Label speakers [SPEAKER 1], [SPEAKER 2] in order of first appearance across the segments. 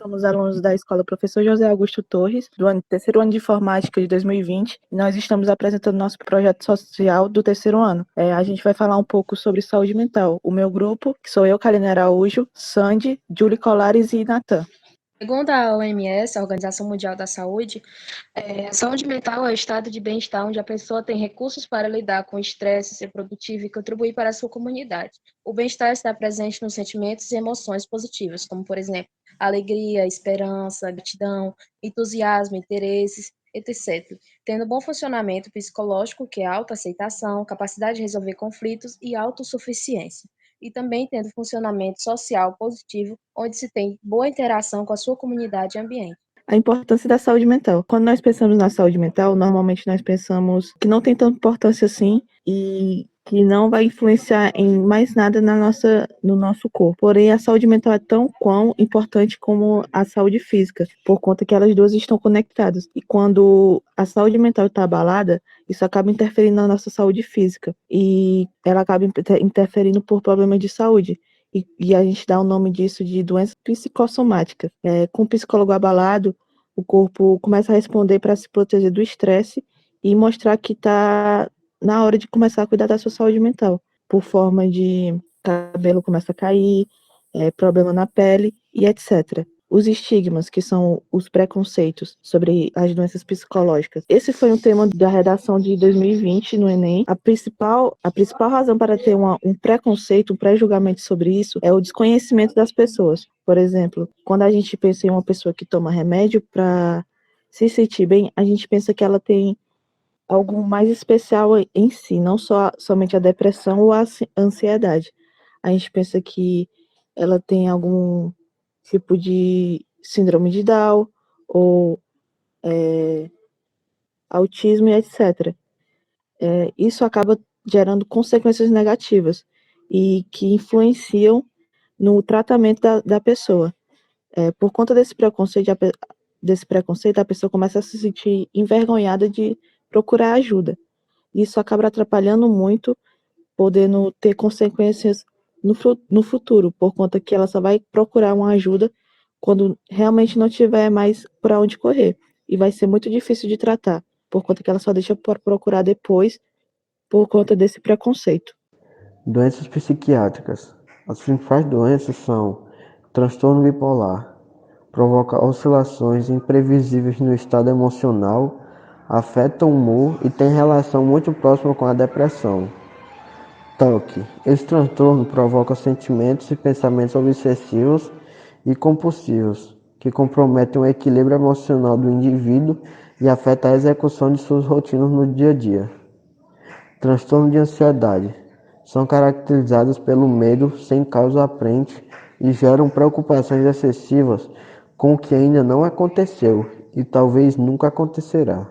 [SPEAKER 1] somos alunos da Escola Professor José Augusto Torres, do terceiro ano de Informática de 2020, e nós estamos apresentando nosso projeto social do terceiro ano. A gente vai falar um pouco sobre saúde mental. O meu grupo, que sou eu, Karine Araújo, Sandy, Julie Colares e Natan.
[SPEAKER 2] Segundo a OMS, a Organização Mundial da Saúde, a saúde mental é o estado de bem-estar onde a pessoa tem recursos para lidar com o estresse, ser produtiva e contribuir para a sua comunidade. O bem-estar está presente nos sentimentos e emoções positivas, como, por exemplo, alegria, esperança, gratidão, entusiasmo, interesses, etc., tendo bom funcionamento psicológico, que é autoaceitação, capacidade de resolver conflitos e autossuficiência. E também tendo funcionamento social positivo, onde se tem boa interação com a sua comunidade e ambiente.
[SPEAKER 1] A importância da saúde mental. Quando nós pensamos na saúde mental, normalmente nós pensamos que não tem tanta importância assim e que não vai influenciar em mais nada no nosso corpo. Porém, a saúde mental é tão quão importante como a saúde física, por conta que elas duas estão conectadas. E quando a saúde mental está abalada, isso acaba interferindo na nossa saúde física. E ela acaba interferindo por problemas de saúde. E a gente dá o nome disso de doença psicossomática. Com o psicólogo abalado, o corpo começa a responder para se proteger do estresse e mostrar que está na hora de começar a cuidar da sua saúde mental, por forma de cabelo começa a cair, problema na pele e etc. Os estigmas, que são os preconceitos sobre as doenças psicológicas. Esse foi um tema da redação de 2020 no Enem. A principal razão para ter um preconceito, um pré-julgamento sobre isso é o desconhecimento das pessoas. Por exemplo, quando a gente pensa em uma pessoa que toma remédio para se sentir bem, a gente pensa que ela tem algo mais especial em si, não somente a depressão ou a ansiedade. A gente pensa que ela tem algum tipo de síndrome de Down ou autismo e etc. Isso acaba gerando consequências negativas e que influenciam no tratamento da pessoa. Por conta desse preconceito, a pessoa começa a se sentir envergonhada de procurar ajuda. Isso acaba atrapalhando muito, podendo ter consequências no futuro, por conta que ela só vai procurar uma ajuda quando realmente não tiver mais para onde correr. E vai ser muito difícil de tratar, por conta que ela só deixa por procurar depois, por conta desse preconceito.
[SPEAKER 3] Doenças psiquiátricas. As principais doenças são transtorno bipolar, provoca oscilações imprevisíveis no estado emocional, afeta o humor e tem relação muito próxima com a depressão. TOC. Esse transtorno provoca sentimentos e pensamentos obsessivos e compulsivos, que comprometem o equilíbrio emocional do indivíduo e afeta a execução de suas rotinas no dia a dia. Transtorno de ansiedade. São caracterizados pelo medo sem causa aparente e geram preocupações excessivas com o que ainda não aconteceu e talvez nunca acontecerá.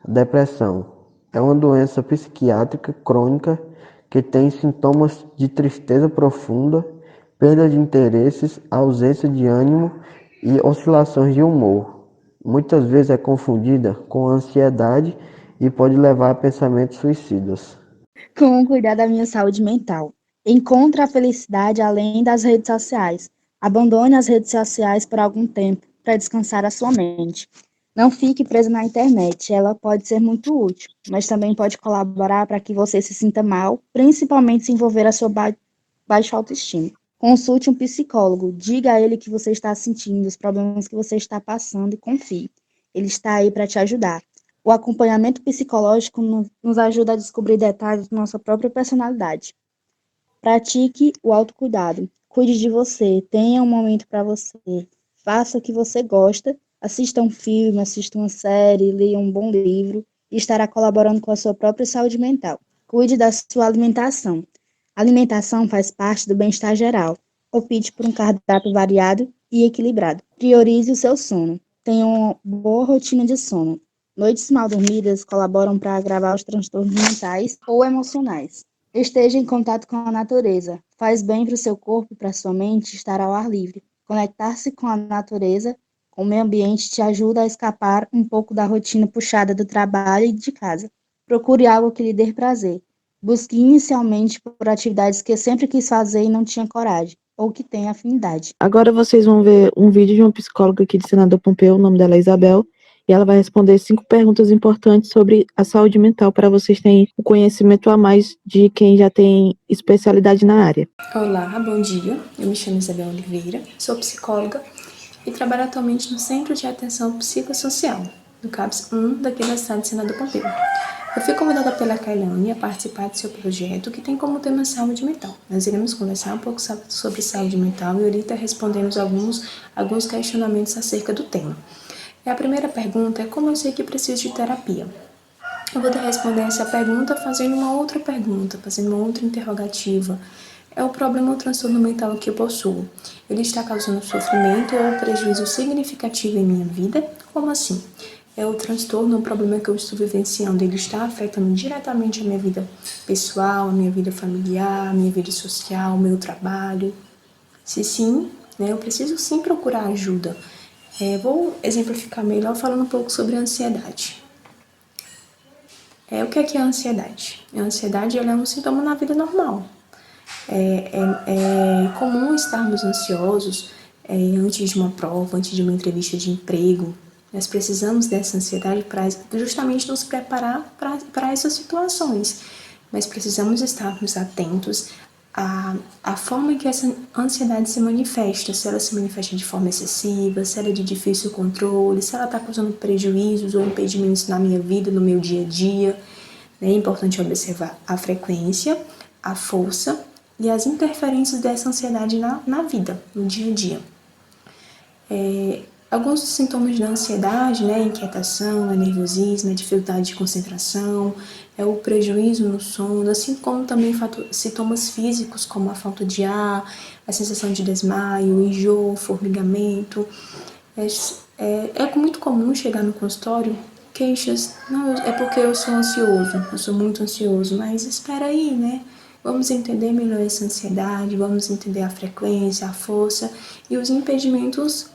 [SPEAKER 3] Depressão é uma doença psiquiátrica crônica que tem sintomas de tristeza profunda, perda de interesses, ausência de ânimo e oscilações de humor. Muitas vezes é confundida com ansiedade e pode levar a pensamentos suicidas.
[SPEAKER 4] Como cuidar da minha saúde mental? Encontre a felicidade além das redes sociais. Abandone as redes sociais por algum tempo para descansar a sua mente. Não fique preso na internet, ela pode ser muito útil, mas também pode colaborar para que você se sinta mal, principalmente se envolver a sua baixa autoestima. Consulte um psicólogo, diga a ele o que você está sentindo, os problemas que você está passando e confie. Ele está aí para te ajudar. O acompanhamento psicológico nos ajuda a descobrir detalhes da nossa própria personalidade. Pratique o autocuidado. Cuide de você, tenha um momento para você. Faça o que você gosta, assista um filme, assista uma série, leia um bom livro e estará colaborando com a sua própria saúde mental. Cuide da sua alimentação. A alimentação faz parte do bem-estar geral. Opte por um cardápio variado e equilibrado. Priorize o seu sono. Tenha uma boa rotina de sono. Noites mal dormidas colaboram para agravar os transtornos mentais ou emocionais. Esteja em contato com a natureza. Faz bem para o seu corpo e para a sua mente estar ao ar livre. Conectar-se com a natureza, com o meio ambiente, te ajuda a escapar um pouco da rotina puxada do trabalho e de casa. Procure algo que lhe dê prazer. Busque inicialmente por atividades que sempre quis fazer e não tinha coragem. ou que têm afinidade.
[SPEAKER 1] Agora vocês vão ver um vídeo de uma psicóloga aqui de Senador Pompeu, o nome dela é Isabel, e ela vai responder 5 perguntas importantes sobre a saúde mental para vocês terem o conhecimento a mais de quem já tem especialidade na área.
[SPEAKER 5] Olá, bom dia. Eu me chamo Isabel Oliveira, sou psicóloga e trabalho atualmente no Centro de Atenção Psicossocial, do CAPS 1 daqui da cidade de Senador Pompeu. Eu fui convidada pela Kailane a participar do seu projeto que tem como tema saúde mental. Nós iremos conversar um pouco sobre saúde mental e Eurita respondemos alguns questionamentos acerca do tema. A primeira pergunta é como eu sei que preciso de terapia? Eu vou responder essa pergunta fazendo uma outra pergunta, fazendo uma outra interrogativa. É o problema ou transtorno mental que eu possuo? Ele está causando sofrimento ou prejuízo significativo em minha vida? Como assim? É o transtorno, o problema que eu estou vivenciando, ele está afetando diretamente a minha vida pessoal, a minha vida familiar, a minha vida social, o meu trabalho? Se sim, eu preciso sim procurar ajuda. Vou exemplificar melhor falando um pouco sobre a ansiedade. O que é a ansiedade? A ansiedade ela é um sintoma na vida normal. É comum estarmos ansiosos antes de uma prova, antes de uma entrevista de emprego. Nós precisamos dessa ansiedade para justamente nos preparar para essas situações. Mas precisamos estarmos atentos à forma em que essa ansiedade se manifesta, se ela se manifesta de forma excessiva, se ela é de difícil controle, se ela está causando prejuízos ou impedimentos na minha vida, no meu dia a dia. É importante observar a frequência, a força e as interferências dessa ansiedade na vida, no dia a dia. Alguns dos sintomas da ansiedade, inquietação, nervosismo, dificuldade de concentração, o prejuízo no sono, assim como também sintomas físicos, como a falta de ar, a sensação de desmaio, enjoo, formigamento. É muito comum chegar no consultório queixas, não, é porque eu sou ansioso, eu sou muito ansioso, mas espera aí, Vamos entender melhor essa ansiedade, vamos entender a frequência, a força e os impedimentos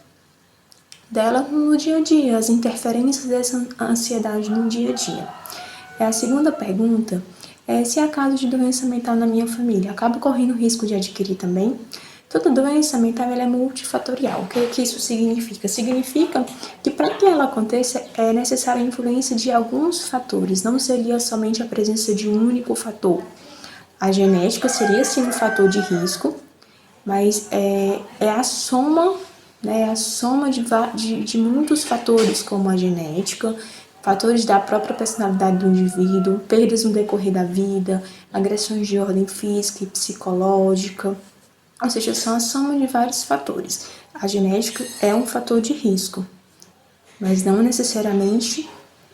[SPEAKER 5] dela no dia a dia, as interferências dessa ansiedade no dia a dia. A segunda pergunta é se há caso de doença mental na minha família. Acabo correndo risco de adquirir também? Toda doença mental ela é multifatorial. O que isso significa? Significa que para que ela aconteça é necessária a influência de alguns fatores, não seria somente a presença de um único fator. A genética seria sim um fator de risco, mas é a soma de muitos fatores, como a genética, fatores da própria personalidade do indivíduo, perdas no decorrer da vida, agressões de ordem física e psicológica, ou seja, são a soma de vários fatores. A genética é um fator de risco, mas não necessariamente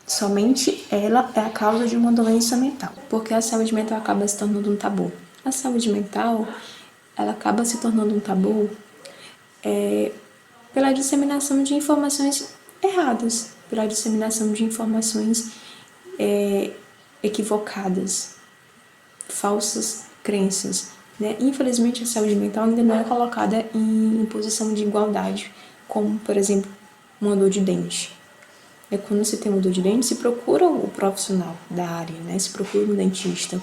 [SPEAKER 5] somente ela é a causa de uma doença mental, porque a saúde mental acaba se tornando um tabu. A saúde mental, ela acaba se tornando um tabu pela disseminação de informações erradas, pela disseminação de informações equivocadas, falsas crenças. Infelizmente, a saúde mental ainda não é colocada em posição de igualdade, como, por exemplo, uma dor de dente. Quando se tem uma dor de dente, se procura o profissional da área, se procura um dentista.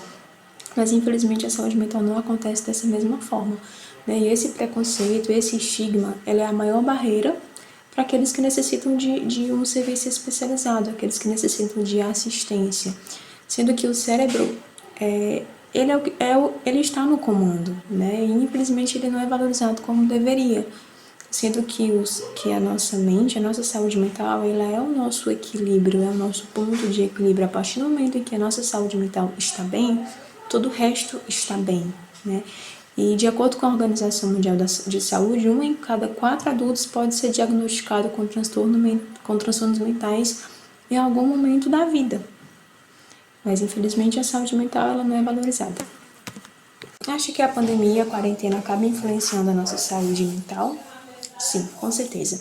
[SPEAKER 5] Mas, infelizmente, a saúde mental não acontece dessa mesma forma. E esse preconceito, esse estigma, ela é a maior barreira para aqueles que necessitam de um serviço especializado, aqueles que necessitam de assistência. Sendo que o cérebro, ele está no comando, e infelizmente ele não é valorizado como deveria. Sendo que a nossa mente, a nossa saúde mental, ela é o nosso equilíbrio, é o nosso ponto de equilíbrio. A partir do momento em que a nossa saúde mental está bem, todo o resto está bem, E de acordo com a Organização Mundial de Saúde, 1 em cada 4 adultos pode ser diagnosticado com transtornos mentais em algum momento da vida. Mas infelizmente a saúde mental ela não é valorizada. Acho que a pandemia, a quarentena acaba influenciando a nossa saúde mental? Sim, com certeza.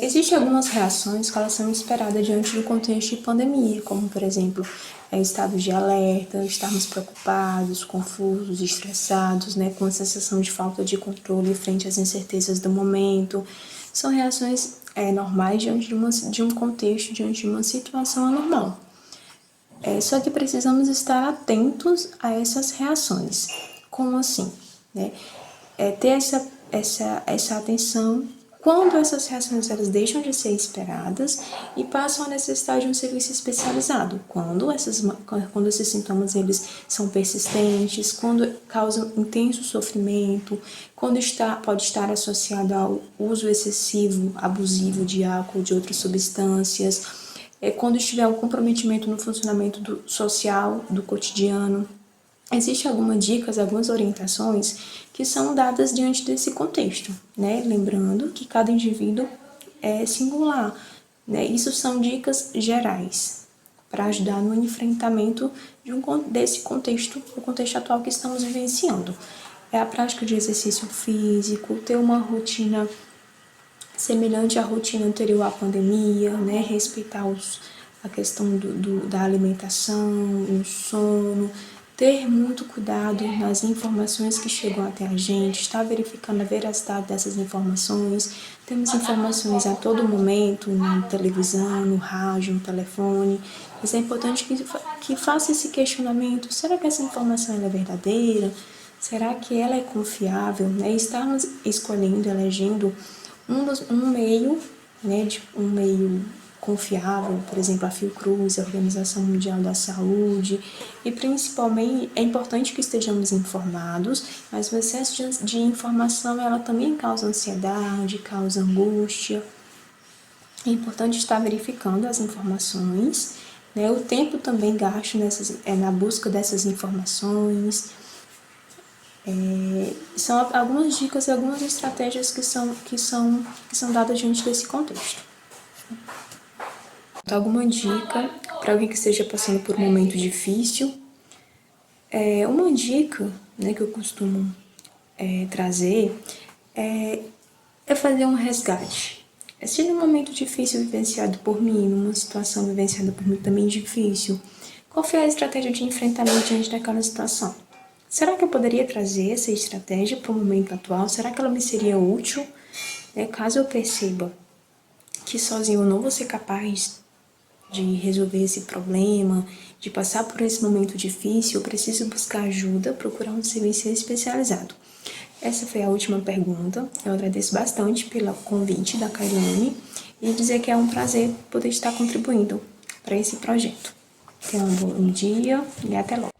[SPEAKER 5] Existem algumas reações que elas são esperadas diante do contexto de pandemia, como, por exemplo, estado de alerta, estarmos preocupados, confusos, estressados, com a sensação de falta de controle frente às incertezas do momento. São reações normais diante de um contexto, diante de uma situação anormal. Só que precisamos estar atentos a essas reações. Como assim? ter essa atenção quando essas reações elas deixam de ser esperadas e passam a necessitar de um serviço especializado, quando esses sintomas eles são persistentes, quando causam intenso sofrimento, quando pode estar associado ao uso excessivo, abusivo de álcool, de outras substâncias, quando estiver um comprometimento no funcionamento social, do cotidiano. Existem algumas dicas, algumas orientações que são dadas diante desse contexto, né? Lembrando que cada indivíduo é singular, né? Isso são dicas gerais para ajudar no enfrentamento desse contexto, o contexto atual que estamos vivenciando. É a prática de exercício físico, ter uma rotina semelhante à rotina anterior à pandemia, né? Respeitar a questão da alimentação, o sono, ter muito cuidado nas informações que chegam até a gente, estar verificando a veracidade dessas informações. Temos informações a todo momento, na televisão, no rádio, no telefone, mas é importante que faça esse questionamento: será que essa informação é verdadeira? Será que ela é confiável? Né? Estarmos escolhendo, elegendo um meio, né, um meio confiável, por exemplo, a Fiocruz, a Organização Mundial da Saúde, e principalmente é importante que estejamos informados, mas o excesso de informação ela também causa ansiedade, causa angústia. É importante estar verificando as informações, né, o tempo também gasto na busca dessas informações. São algumas dicas e algumas estratégias que são dadas diante desse contexto. Alguma dica para alguém que esteja passando por um momento difícil? Uma dica, né, que eu costumo trazer é fazer um resgate. Se num momento difícil vivenciado por mim, numa situação vivenciada por mim também difícil, qual foi a estratégia de enfrentamento diante daquela situação? Será que eu poderia trazer essa estratégia para o momento atual? Será que ela me seria útil? Caso eu perceba que sozinho eu não vou ser capaz de resolver esse problema, de passar por esse momento difícil, eu preciso buscar ajuda, procurar um serviço especializado. Essa foi a última pergunta. Eu agradeço bastante pelo convite da Kairiane e dizer que é um prazer poder estar contribuindo para esse projeto. Tenha um bom dia e até logo.